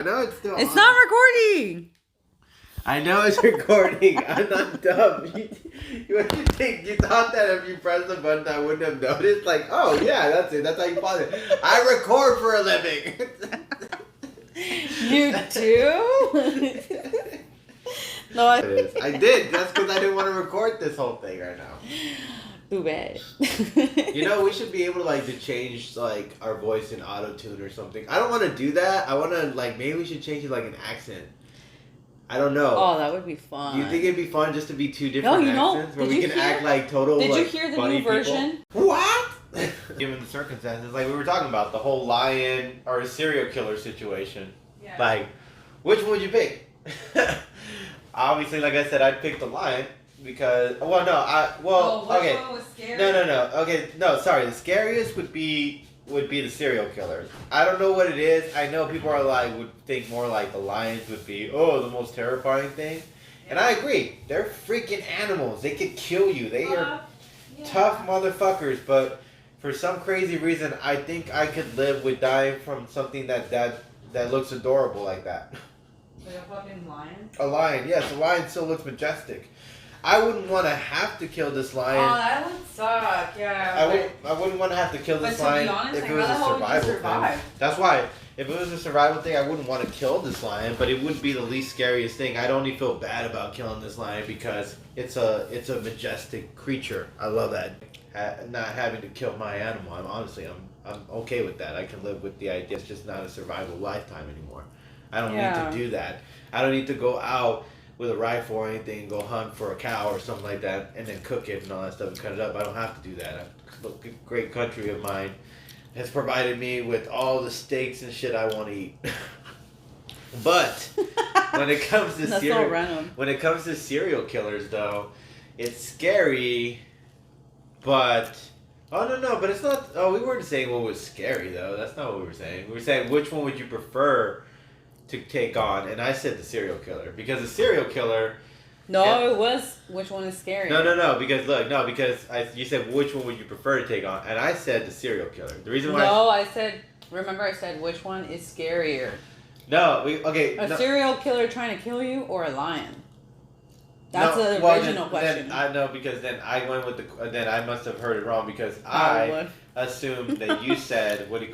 I know it's still It's on. not recording. I know it's recording. I'm not dumb. You thought that if you pressed the button, I wouldn't have noticed? Like, oh, yeah, that's it. That's how you pause it. I record for a living. You do? No, I did. That's because I didn't want to record this whole thing right now. Too bad. You know, we should be able to change our voice in auto-tune or something. I don't want to do that. I want to maybe we should change it an accent. I don't know. Oh, that would be fun. You think it'd be fun just to be two different accents where we can act like total Did you hear the new version? People? What? Given the circumstances, like we were talking about, the whole lion or serial killer situation. Yeah. Which one would you pick? Obviously, like I said, I'd pick the lion because okay. One was scary? No. Okay, no, sorry. The scariest would be the serial killers. I don't know what it is. I know people would think more the lions would be the most terrifying thing. Yeah. And I agree. They're freaking animals. They could kill you. They are tough motherfuckers, but for some crazy reason I think I could live with dying from something that looks adorable like that. Like a fucking lion? A lion, yes. A lion still looks majestic. I wouldn't want to have to kill this lion. Oh, that would suck, yeah. I wouldn't want to have to kill this lion if it was a survival thing. That's why, if it was a survival thing, I wouldn't want to kill this lion, but it wouldn't be the least scariest thing. I'd only feel bad about killing this lion because it's a majestic creature. I love that. Not having to kill my animal. I'm okay with that. I can live with the idea it's just not a survival lifetime anymore. I don't need to do that. I don't need to go out with a rifle or anything and go hunt for a cow or something like that and then cook it and all that stuff and cut it up. I don't have to do that. A great country of mine has provided me with all the steaks and shit I want to eat. But when it comes to serial killers, though, it's scary. But but it's not. Oh, we weren't saying what was scary though. That's not what we were saying. We were saying which one would you prefer to take on, and I said the serial killer because the serial killer. No, it was which one is scary. No. Because you said which one would you prefer to take on, and I said the serial killer. The reason why. No, I said which one is scarier. No, serial killer trying to kill you or a lion. That's the original question. I know because then I went with then I must have heard it wrong because I assumed that you said which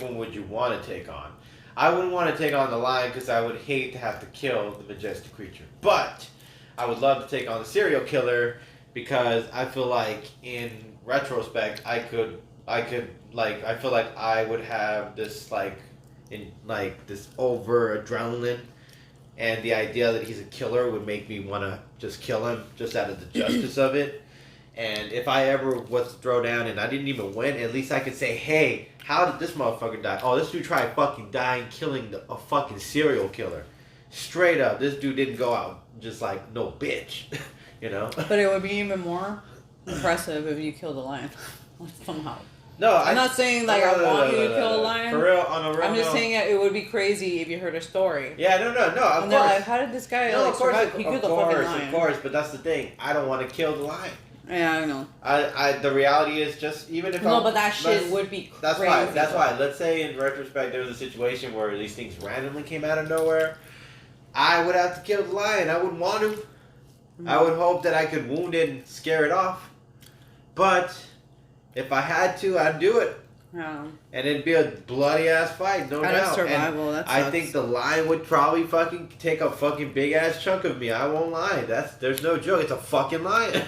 one would you want to take on? I wouldn't want to take on the lion because I would hate to have to kill the majestic creature. But I would love to take on the serial killer because I feel like in retrospect I feel like I would have this this over adrenaline. And the idea that he's a killer would make me want to just kill him just out of the justice of it. And if I ever was to throw down and I didn't even win, at least I could say, hey, how did this motherfucker die? Oh, this dude tried fucking dying killing a fucking serial killer. Straight up. This dude didn't go out just no bitch. You know? But it would be even more impressive if you killed a lion. Somehow. No, I'm not saying I want you to kill a lion. For real, on a real. I'm just saying it would be crazy if you heard a story. Yeah, no. Of course. They're like, how did this guy survive? He killed the fucking lion. Of course, but that's the thing. I don't want to kill the lion. Yeah, I know. The reality is just even if but that shit would be crazy. That's why. Let's say in retrospect there was a situation where these things randomly came out of nowhere. I would have to kill the lion. I wouldn't want to. Mm-hmm. I would hope that I could wound it and scare it off. But if I had to, I'd do it. Yeah. And it'd be a bloody ass fight, no doubt. Survival, and I think the lion would probably fucking take a fucking big ass chunk of me. I won't lie. There's no joke. It's a fucking lion.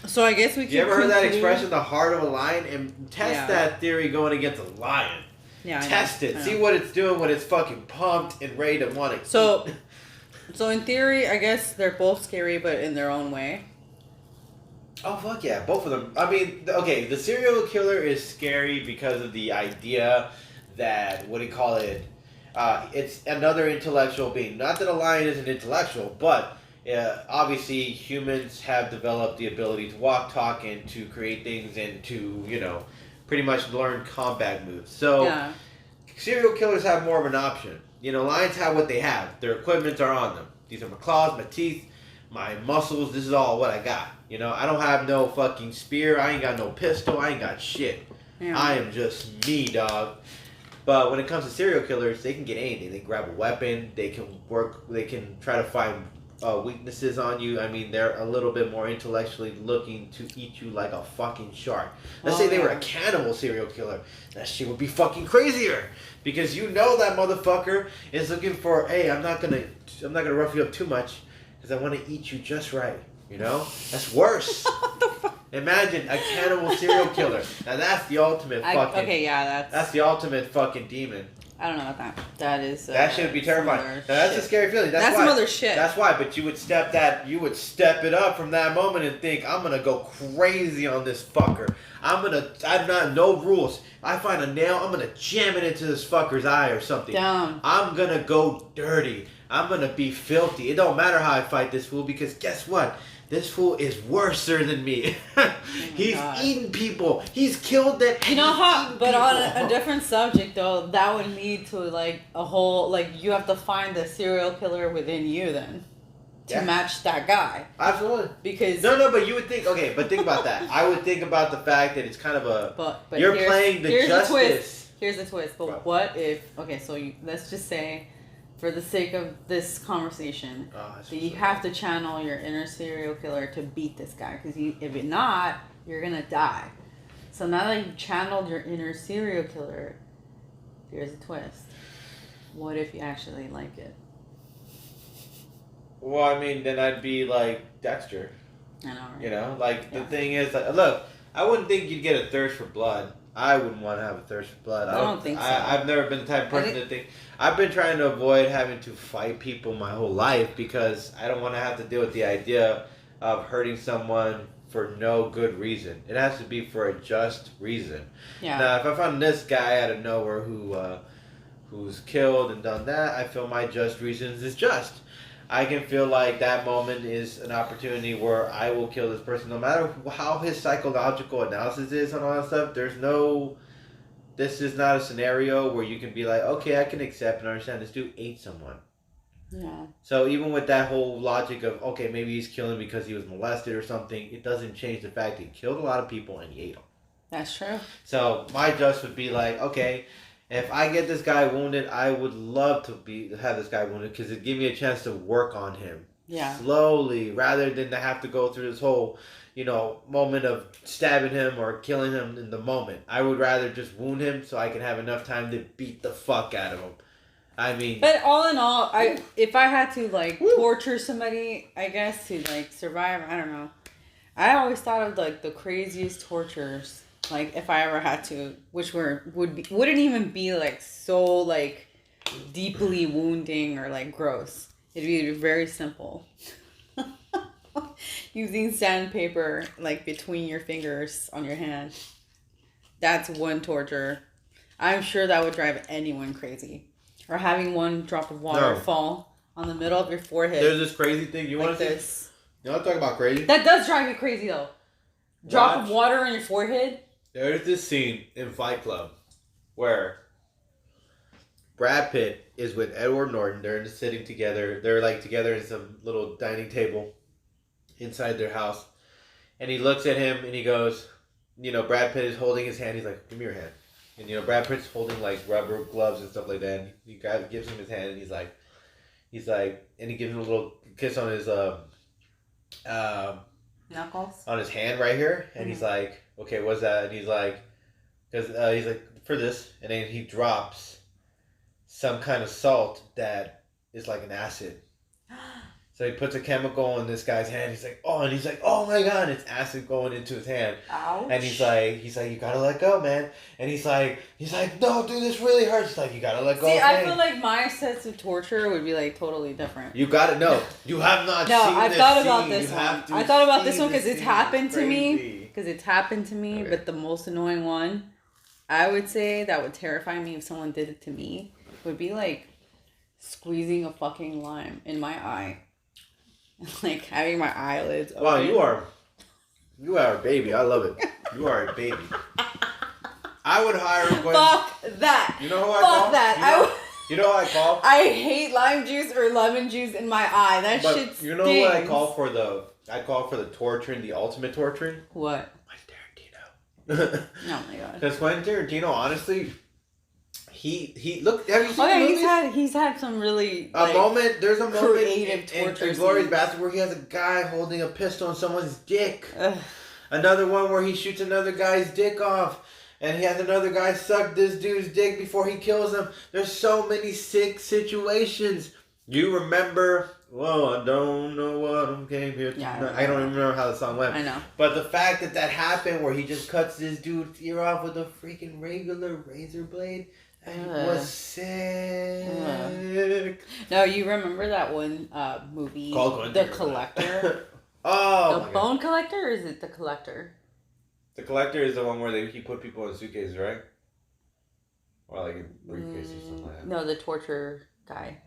So I guess we can. You ever heard that expression, the heart of a lion? And test that theory going against a lion. Yeah. Test it. See what it's doing when it's fucking pumped and ready to want it. So in theory, I guess they're both scary, but in their own way. Oh, fuck yeah. Both of them. I mean, okay, the serial killer is scary because of the idea that, it's another intellectual being. Not that a lion is an intellectual, but obviously humans have developed the ability to walk, talk, and to create things and to, pretty much learn combat moves. So, serial killers have more of an option. Lions have what they have. Their equipment are on them. These are my claws, my teeth, my muscles. This is all what I got. I don't have no fucking spear. I ain't got no pistol. I ain't got shit. Yeah. I am just me, dog. But when it comes to serial killers, they can get anything. They can grab a weapon. They can work. They can try to find weaknesses on you. I mean, they're a little bit more intellectually looking to eat you like a fucking shark. Let's say they were a cannibal serial killer. That shit would be fucking crazier because you know that motherfucker is looking for. Hey, I'm not gonna rough you up too much because I want to eat you just right. You know, that's worse. Imagine a cannibal serial killer. Now that's the ultimate fucking. Okay, yeah, that's the ultimate fucking demon. I don't know about that. That is. That should be terrifying. Now, that's a scary feeling. That's some other shit. That's why. But you would step it up from that moment and think, I'm gonna go crazy on this fucker. I'm not no rules. I find a nail, I'm gonna jam it into this fucker's eye or something. Dumb. I'm gonna go dirty. I'm gonna be filthy. It don't matter how I fight this fool because guess what? This fool is worser than me. He's eating people. He's killed that. You know how? But on a different subject, though, that would lead to like a whole like you have to find the serial killer within you then to match that guy. Absolutely. Because but you would think but think about that. I would think about the fact that it's kind of a. But you're playing the justice. Here's the twist. But what if? Okay, so let's just say. For the sake of this conversation, that you have to channel your inner serial killer to beat this guy. Because if not, you're going to die. So now that you've channeled your inner serial killer, here's a twist. What if you actually like it? Well, I mean, then I'd be like Dexter. I know, right? You know? Like, the thing is, like, look, I wouldn't think you'd get a thirst for blood. I wouldn't want to have a thirst for blood. I don't think so. I've never been the type of person to think. I've been trying to avoid having to fight people my whole life because I don't want to have to deal with the idea of hurting someone for no good reason. It has to be for a just reason. Yeah. Now, if I found this guy out of nowhere who's killed and done that, I feel my just reasons is just. I can feel like that moment is an opportunity where I will kill this person, no matter how his psychological analysis is on all that stuff. This is not a scenario where you can be like, okay, I can accept and understand this dude ate someone. Yeah. So even with that whole logic of, okay, maybe he's killing because he was molested or something, it doesn't change the fact that he killed a lot of people and he ate them. That's true. So my just would be like, okay, if I get this guy wounded, I would love to have this guy wounded because it'd give me a chance to work on him. Yeah. Slowly, rather than to have to go through this whole, moment of stabbing him or killing him in the moment. I would rather just wound him so I can have enough time to beat the fuck out of him. I mean... But all in all, if I had to, torture somebody, I guess, to, survive, I don't know. I always thought of, the craziest tortures... if I ever had to, which wouldn't even be so deeply wounding or gross. It'd be very simple. Using sandpaper between your fingers on your hand. That's one torture. I'm sure that would drive anyone crazy. Or having one drop of water fall on the middle of your forehead. There's this crazy thing. You want to this? You want to talk about crazy? That does drive me crazy though. Drop of water on your forehead. There's this scene in Fight Club where Brad Pitt is with Edward Norton. They're just sitting together. They're together in some little dining table inside their house. And he looks at him and he goes, Brad Pitt is holding his hand. He's like, give me your hand. And, Brad Pitt's holding rubber gloves and stuff like that. And he gives him his hand and he's like, and he gives him a little kiss on his, knuckles? On his hand right here. And he's like, okay, what's that? And he's like, for this. And then he drops some kind of salt that is like an acid. So he puts a chemical in this guy's hand. He's like, oh my God, it's acid going into his hand. Ouch. And he's like, you gotta let go, man. And he's like, no, dude, this really hurts. He's like, you gotta let go. See, I feel like my sense of torture would be totally different. You gotta know. You have not no, seen I've this thought about scene. this one. I thought about this one because it's happened to me. Okay. But the most annoying one, I would say that would terrify me if someone did it to me, would be squeezing a fucking lime in my eye. Having my eyelids open. Wow, you are a baby. I love it. You are a baby. I would hire Gwen. Fuck that. You know who I Fuck call? that. You know who I call? I hate lime juice or lemon juice in my eye. That shit stings. You know what I call for the torturing, the ultimate torturing? What? Quentin Tarantino. Oh my God. Because Quentin Tarantino, honestly, he look. Have you seen Okay, the movies? he's had some really moment. There's a moment creative in torture Glorious scenes. Bastard where he has a guy holding a pistol on someone's dick. Ugh. Another one where he shoots another guy's dick off. And he has another guy suck this dude's dick before he kills him. There's so many sick situations. You remember, well, I don't know what I came here to. Yeah, I don't even remember how the song went. I know. But the fact that happened where he just cuts this dude's ear off with a freaking regular razor blade, that was sick. No, you remember that one movie, Called The Collector? Oh, The Bone Collector, or is it The Collector? The Collector is the one where he put people in suitcases, right? Or like in briefcase or something like that. No, the torture guy.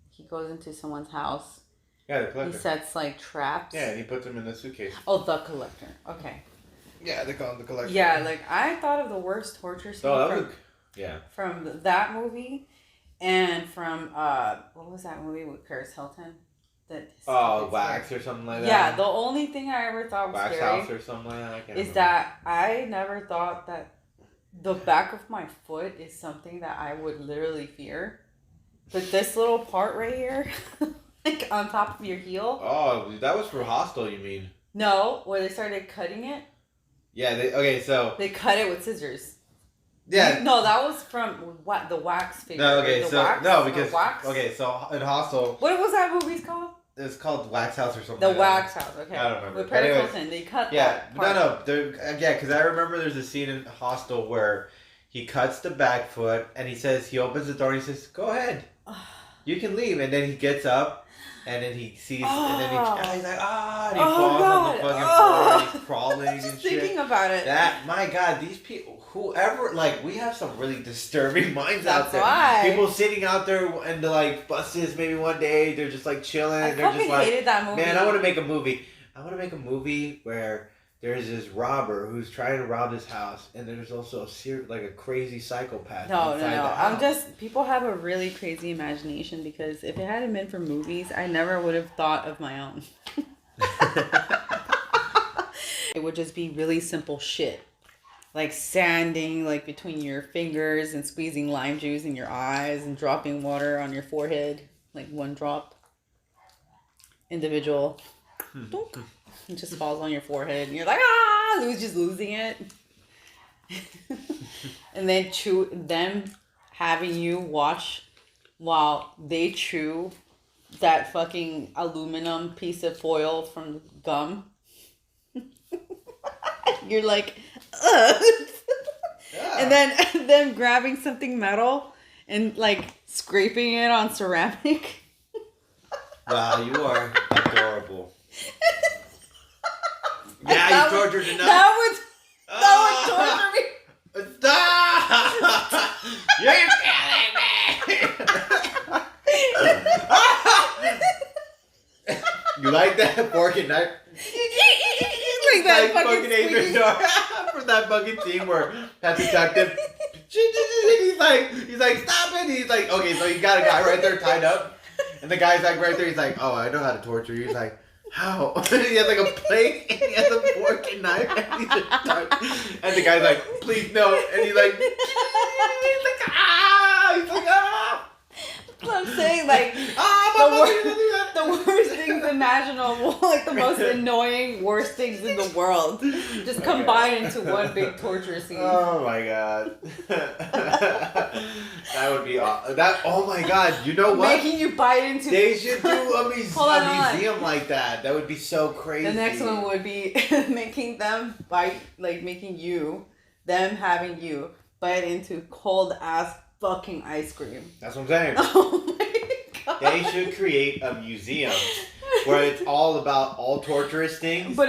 He goes into someone's house. Yeah, The Collector. He sets like traps. Yeah, and he puts them in the suitcase. Oh, The Collector. Okay. Yeah, they call him The Collector. Yeah, like I thought of the worst torture scene from that movie, and from what was that movie with Paris Hilton? Wax or something like that. Yeah, the only thing I ever thought was Wax scary House or something like that. is that I never thought that the back of my foot is something that I would literally fear. But this little part right here, like on top of your heel. Oh, that was for Hostel, you mean? No, where they started cutting it. Yeah, they cut it with scissors. Yeah. No, that was from what the wax figure. No, okay, wax? Okay, so in Hostel. What was that movie called? It's called Wax House or something. The Wax House, okay. I don't remember. With Paris Hilton, they cut that part. Because I remember there's a scene in Hostel where he cuts the back foot and he opens the door and he says, "Go ahead, you can leave." And then he gets up and then he sees, and then he's like, and he falls on the fucking floor and he's crawling and shit. Thinking about it. My God, these people, whoever, we have some really disturbing minds out there. Why. People sitting out there in the buses maybe one day, they're just chilling. They're just hated that movie. Man, I want to make a movie. I want to make a movie where there's this robber who's trying to rob his house, and there's also a crazy psychopath. No. People have a really crazy imagination because if it hadn't been for movies, I never would have thought of my own. It would just be really simple shit. Like sanding between your fingers and squeezing lime juice in your eyes and dropping water on your forehead. Like one drop. Individual. It just falls on your forehead and you're like, just losing it. And then them having you watch while they chew that fucking aluminum piece of foil from the gum. You're like, ugh. Yeah. And then them grabbing something metal and scraping it on ceramic. Wow, you are adorable. Yeah, you tortured enough. That would torture me. Stop! You're killing me. You like that fork and knife? Like that fucking Adrian from that fucking scene where that detective, he's like, stop it. He's like, okay, so you got a guy right there tied up, and the guy's right there. He's like, oh, I know how to torture you. He's like, how? He has a plate and he has a fork and knife, and the guy's like, please no, and he's like, I'm saying the worst things imaginable, the most annoying, worst things in the world, just combined into one big torture scene. Oh my God, that would be that. Oh my God, you know what? Making you bite into. They should do a museum like that. That would be so crazy. The next one would be making them bite, them having you bite into cold ass fucking ice cream. That's what I'm saying. Oh my God. They should create a museum where it's all about all torturous things. But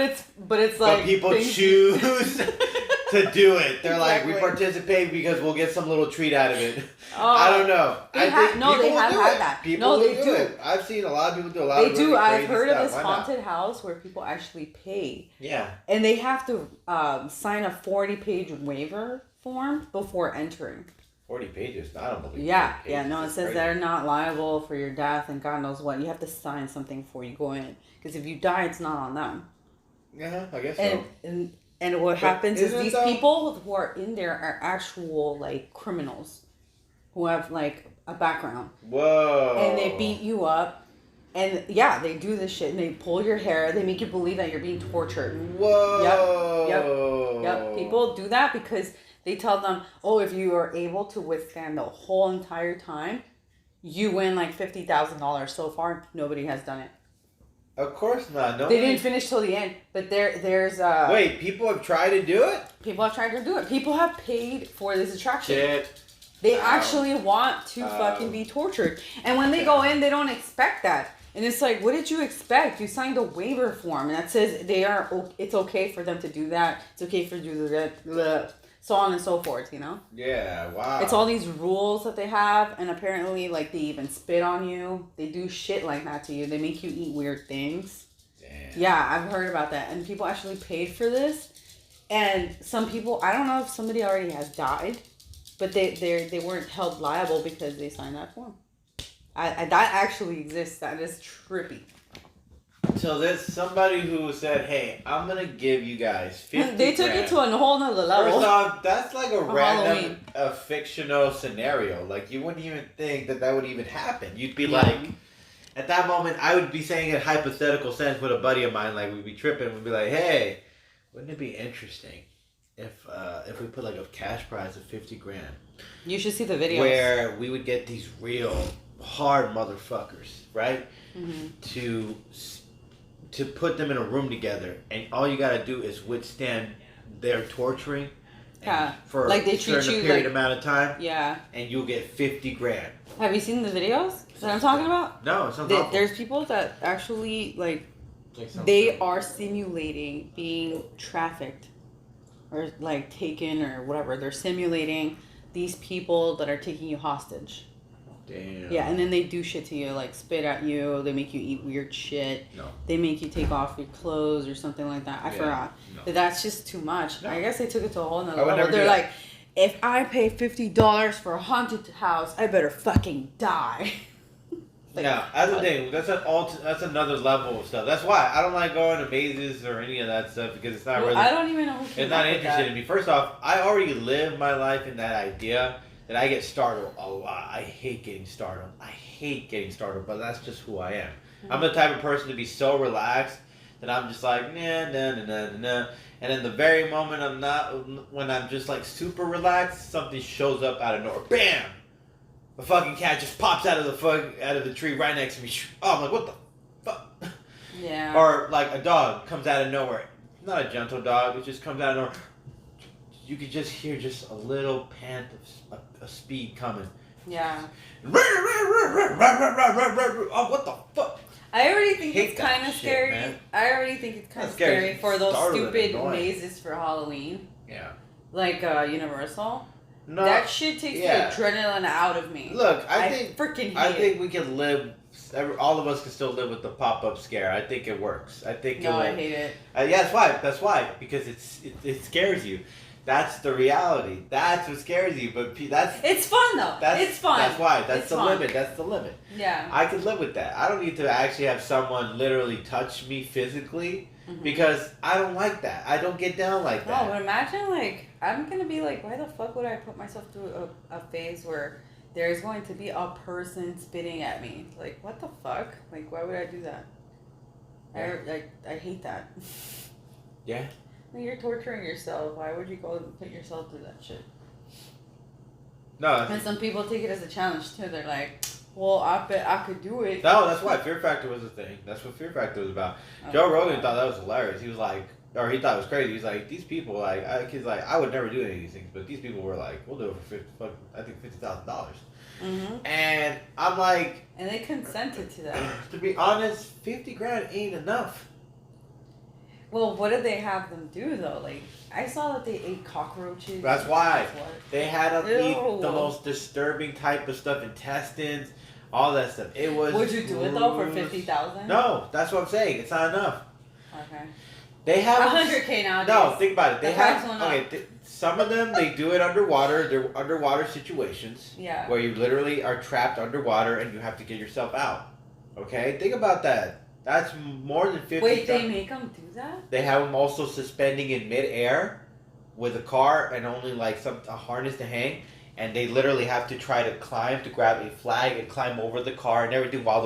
people choose to do it. They're exactly. We participate because we'll get some little treat out of it. I don't know. They have had that. People will do it. I've seen a lot of people do a lot of They do. I've heard stuff. of this haunted house where people actually pay. Yeah. And they have to sign a 40-page waiver form before entering. 40 pages? I don't believe it. Yeah. No, it says they're not liable for your death and God knows what. You have to sign something before you go in. Because if you die, it's not on them. Yeah, I guess so. And what happens is these people who are in there are actual, criminals. who have like a background. Whoa. And they beat you up. And yeah, they do this shit and they pull your hair. They make you believe that you're being tortured. Whoa. Yep. People do that because they tell them, oh, if you are able to withstand the whole entire time, you win like $50,000. So far, nobody has done it. Of course not. They didn't finish till the end, but there's Wait, people have tried to do it? People have tried to do it. People have paid for this attraction. Shit. They actually want to fucking be tortured. And when they go in, they don't expect that. And it's like, what did you expect? You signed a waiver form and that says it's okay for them to do that. It's okay for you to do that. So on and so forth, you know? Yeah, wow. It's all these rules that they have, and apparently, like, they even spit on you. They do shit like that to you. They make you eat weird things. Damn. Yeah, I've heard about that. And people actually paid for this. And some people, I don't know if somebody already has died, but they weren't held liable because they signed that form. That actually exists. That is trippy. So there's somebody who said, hey, I'm going to give you guys 50 They took it to a whole nother level. First off, that's like a random, Halloween. fictional scenario. Like, you wouldn't even think that would even happen. You'd be like, at that moment, I would be saying in hypothetical sense with a buddy of mine, like, we'd be tripping, we'd be like, hey, wouldn't it be interesting if we put like a cash prize of 50 grand? You should see the videos. Where we would get these real hard motherfuckers, right? Mm-hmm. To put them in a room together, and all you gotta do is withstand their torturing for like they a treat certain you period like, amount of time. Yeah. And you'll get 50 grand. Have you seen the videos that I'm talking about? No, it's not. There's people that actually like they are simulating being trafficked or like taken or whatever. They're simulating these people that are taking you hostage. Damn. Yeah, and then they do shit to you, like spit at you. They make you eat weird shit. No. They make you take off your clothes or something like that. I forgot. No. But that's just too much. No. I guess they took it to a whole nother level. They're like, if I pay $50 for a haunted house, I better fucking die. Like, yeah, that's the thing. That's another level of stuff. That's why I don't like going to mazes or any of that stuff because it's not really. I don't even know. It's not interested in me. First off, I already live my life in that idea. That I get startled a lot. I hate getting startled. But that's just who I am. Mm-hmm. I'm the type of person to be so relaxed that I'm just like, nah. And then the very moment when I'm just like super relaxed, something shows up out of nowhere. Bam! A fucking cat just pops out of the tree right next to me. Oh, I'm like, what the fuck? Yeah. Or like a dog comes out of nowhere. Not a gentle dog. It just comes out of nowhere. You could just hear just a little pant of speed coming. Yeah. Oh, what the fuck? I already think it's kind of scary. Man. I already think it's kind of scary for those stupid mazes for Halloween. Yeah. Like Universal. No. That shit takes the adrenaline out of me. Look, I think we can live. All of us can still live with the pop-up scare. I think it works. I hate it. Yeah, that's why. Because it scares you. That's the reality. That's what scares you. But it's fun though. It's fun. That's why. That's the limit. That's the limit. Yeah. I could live with that. I don't need to actually have someone literally touch me physically because I don't like that. I don't get down like that. No, but imagine like I'm gonna be like, why the fuck would I put myself through a phase where there's going to be a person spitting at me? Like, what the fuck? Like, why would I do that? Yeah. I hate that. Yeah. You're torturing yourself. Why would you go and put yourself through that shit? No. And some people take it as a challenge too. They're like, well, I bet I could do it. No, that's why Fear Factor was a thing. That's what Fear Factor was about. Joe Rogan thought that was hilarious. He was like, or he thought it was crazy. He's like, these people, he's like, I would never do any of these things, but these people were like, we'll do it for $50,000. Mm-hmm. And I'm like, and they consented to that. To be honest, 50 grand ain't enough. Well, what did they have them do though? Like, I saw that they ate cockroaches. That's why they had to eat the most disturbing type of stuff, intestines, all that stuff. It was. Would you do it though for $50,000? No, that's what I'm saying. It's not enough. Okay. They have $100K nowadays. No, think about it. They have some of them. They do it underwater. They're underwater situations. Yeah. Where you literally are trapped underwater and you have to get yourself out. Okay, think about that. That's more than 50. Wait, they make them do that? They have them also suspending in midair with a car and only like a harness to hang, and they literally have to try to climb to grab a flag and climb over the car and everything while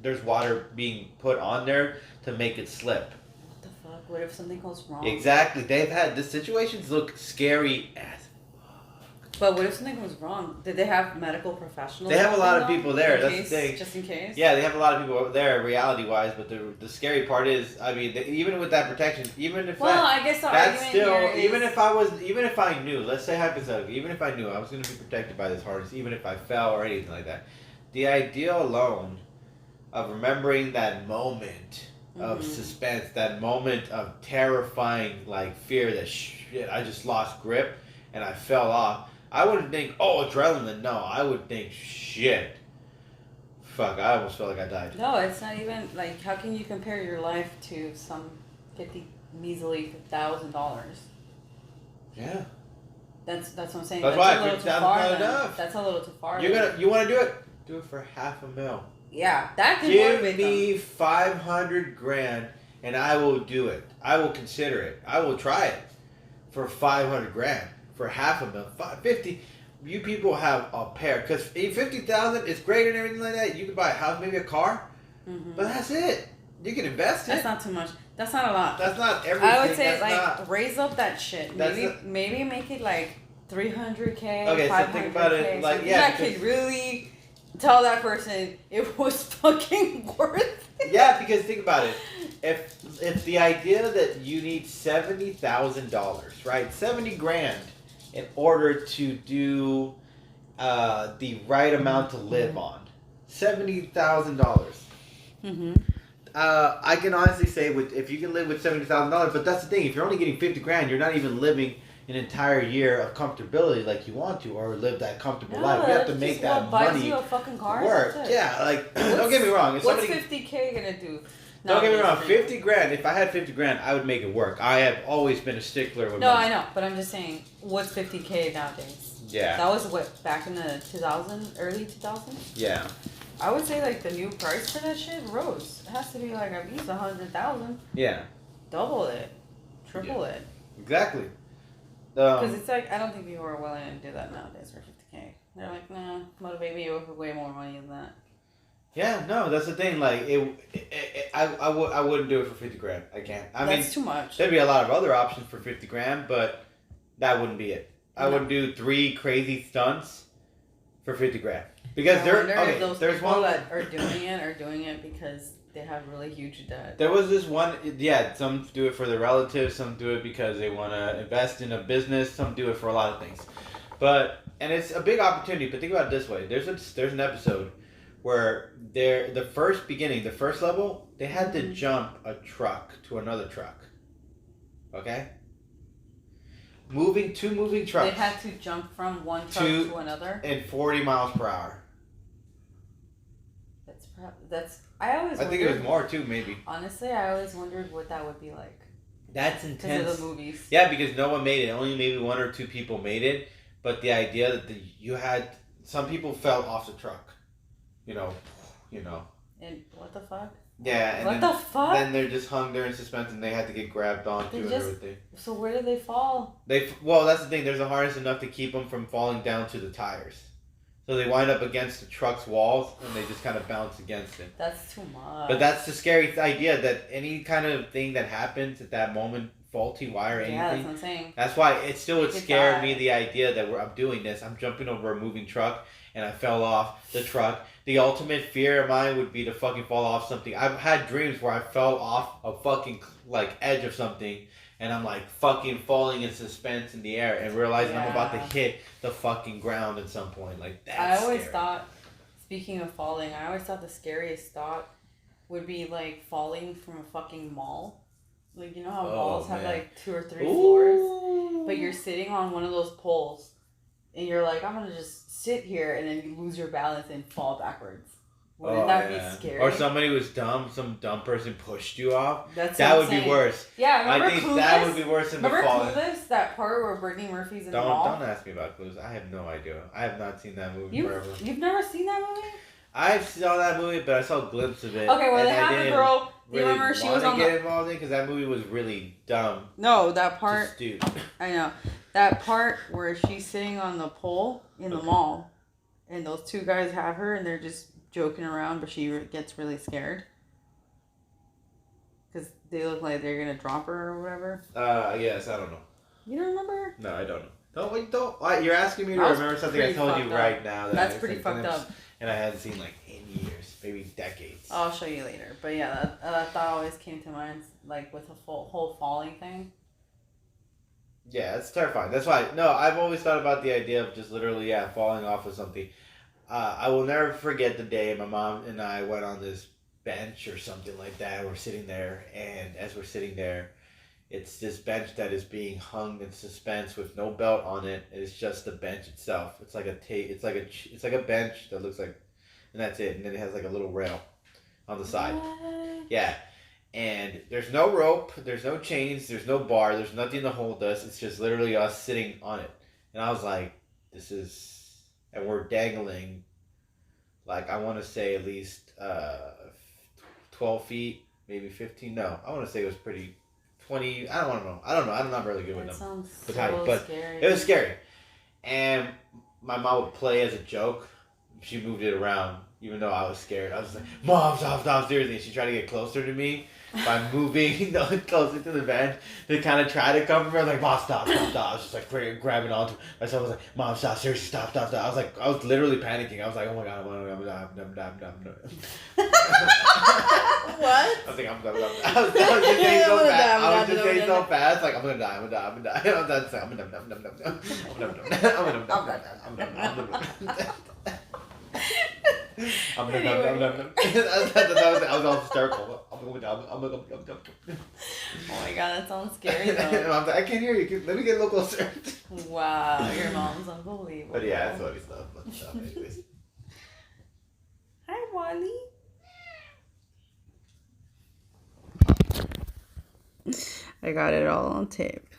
there's water being put on there to make it slip. What the fuck? What if something goes wrong? Exactly. The situations look scary as. But what if something goes wrong? Did they have medical professionals? They have a lot of people there. That's the thing. Just in case. Yeah, they have a lot of people over there, reality-wise. But the scary part is, I mean, even with that protection, even if I guess that's still, here is... even if I knew, let's say hypothetically, even if I knew I was going to be protected by this harness, even if I fell or anything like that, the idea alone of remembering that moment of suspense, that moment of terrifying like fear that shit, I just lost grip and I fell off. I wouldn't think, oh, adrenaline. No, I would think, shit. Fuck, I almost felt like I died. No, it's not even, like, how can you compare your life to some measly $1,000? Yeah. That's what I'm saying. That's why a little too far. Enough. That's a little too far. You want to do it? Do it for $500,000. Yeah, that can Give motivate me them. $500,000 and I will do it. I will consider it. I will try it for $500,000. For $500,000, $50,000, you people have a pair. Because $50,000 is great and everything like that. You can buy a house, maybe a car, but that's it. You can invest it. That's not too much. That's not a lot. That's not everything. I would say that's raise up that shit. Maybe make it like $300K. Okay, $500K, so think about it. Like, I could really tell that person it was fucking worth it. Yeah, because think about it. If the idea that you need $70,000, right, $70,000. In order to do the right amount to live on, $70,000. I can honestly say if you can live with $70,000, but that's the thing. If you're only getting $50,000, you're not even living an entire year of comfortability like you want to, or live that comfortable life. You have to make that money you a fucking car, work. Yeah, like don't get me wrong. What's $50K gonna do? Don't get me wrong, $50,000. If I had $50,000, I would make it work. I have always been a stickler with money. No, I know, but I'm just saying, what's $50K nowadays? Yeah. That was what, back in the early 2000s? Yeah. I would say like the new price for that shit rose. It has to be like at least 100,000. Yeah. Double it, triple it. Exactly. Because it's like I don't think people are willing to do that nowadays for $50K. They're like, nah, motivate me with way more money than that. Yeah, no, that's the thing. Like, I wouldn't do it for $50,000. I can't. That's too much. There'd be a lot of other options for $50,000, but that wouldn't be it. I wouldn't do 3 crazy stunts for $50,000 because there's one that are doing it because they have really huge debt. There was this one. Yeah, some do it for their relatives. Some do it because they want to invest in a business. Some do it for a lot of things, and it's a big opportunity. But think about it this way: there's an episode where the first level, they had to jump a truck to another truck. Okay? Two moving trucks. They had to jump from one truck to another? And 40 miles per hour. I think it was more too, maybe. Honestly, I always wondered what that would be like. That's intense. Because of the movies. Yeah, because no one made it. Only maybe 1 or 2 people made it. But the idea that some people fell off the truck. You know. And what the fuck? Yeah. And what the fuck? Then they're just hung there in suspense, and they had to get grabbed onto and everything. So where did they fall? Well, that's the thing. There's a harness enough to keep them from falling down to the tires. So they wind up against the truck's walls, and they just kind of bounce against it. That's too much. But that's the scary idea that any kind of thing that happens at that moment, faulty wire or anything. Yeah, that's what I'm saying. That's why it still would scare me, the idea that I'm doing this. I'm jumping over a moving truck, and I fell off the truck. The ultimate fear of mine would be to fucking fall off something. I've had dreams where I fell off a fucking edge of something, and I'm like fucking falling in suspense in the air and realizing I'm about to hit the fucking ground at some point. Like, that's I always scary. thought, speaking of falling, I always thought the scariest thought would be like falling from a fucking mall. Like, you know how malls have like 2 or 3 floors, but you're sitting on one of those poles, and you're like, I'm gonna just sit here, and then you lose your balance and fall backwards. Wouldn't that be scary? Or somebody was dumb, some dumb person pushed you off. That would be worse. Yeah, remember I think Clueless? that would be worse than remember falling. Clueless? That part where Brittany Murphy's in the mall? Don't ask me about Clueless. I have no idea. I have not seen that movie forever. You've never seen that movie? I saw that movie, but I saw a glimpse of it. Okay, well, they have a girl. Do you remember she was on get involved in because that movie was really dumb. No, that part. Just stupid. I know. that part where she's sitting on the pole in the mall, and those two guys have her, and they're just joking around, but she gets really scared because they look like they're gonna drop her or whatever. Yes, I don't know. You don't remember? No, I don't know. Don't. You're asking me to remember something I told you right now. That's pretty fucked up. And I hadn't seen like in years, maybe decades. I'll show you later. But yeah, that thought always came to mind, like with the whole falling thing. Yeah, it's terrifying. That's why. No, I've always thought about the idea of just literally, falling off of something. I will never forget the day my mom and I went on this bench or something like that. We're sitting there, and as we're sitting there, it's this bench that is being hung in suspense with no belt on it. It's just the bench itself. It's like it's like a bench that looks like, and that's it. And then it has like a little rail on the side. What? Yeah. And there's no rope, there's no chains, there's no bar, there's nothing to hold us. It's just literally us sitting on it. And I was like, and we're dangling, like, I want to say at least 12 feet, maybe 15. No, I want to say it was pretty, 20, I don't want to know. I don't know. I'm not really good with them. Sounds but scary. It was scary. And my mom would play as a joke. She moved it around, even though I was scared. I was like, Mom, stop, seriously. And she tried to get closer to me by moving closer to the bench to kind of try to comfort me. I was like, Mom, stop. I was just like grabbing onto myself. I was like, Mom, stop, seriously, stop. I was literally panicking. I was like, oh my God, I'm done. What? I was like, I'm done. I was just saying so fast. I was just saying so fast, like, I'm gonna die. I'm done. I'm I was all hysterical. I'm done. Oh my God, that sounds scary though. I'm like, I can't hear you. Let me get a little closer. Wow, your mom's unbelievable. But yeah, that's funny stuff. Anyways. Hi, Wally. I got it all on tape.